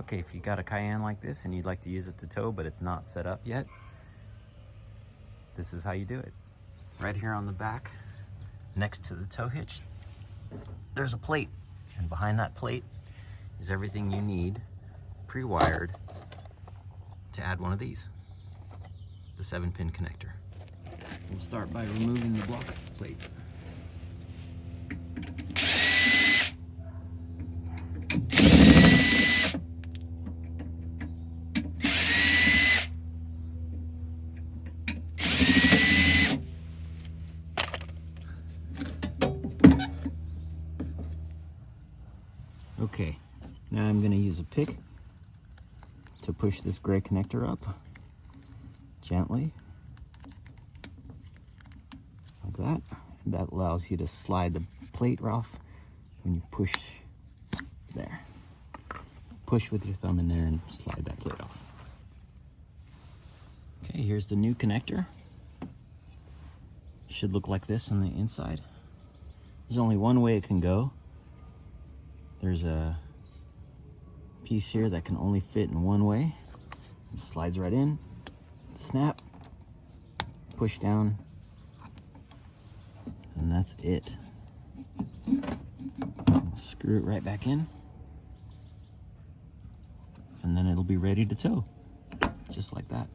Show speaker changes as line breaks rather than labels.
Okay, if you got a Cayenne like this and you'd like to use it to tow, but it's not set up yet, this is how you do it. Right here on the back, next to the tow hitch, there's a plate. And behind that plate is everything you need pre-wired to add one of these, the 7-pin connector. We'll start by removing the block plate. Okay, now I'm going to use a pick to push this gray connector up gently, like that. And that allows you to slide the plate off when you push there. Push with your thumb in there and slide that plate off. Okay, here's the new connector. Should look like this on the inside. There's only one way it can go. There's a piece here that can only fit in one way. It slides right in, snap, push down, and that's it. Screw it right back in, and then it'll be ready to tow, just like that.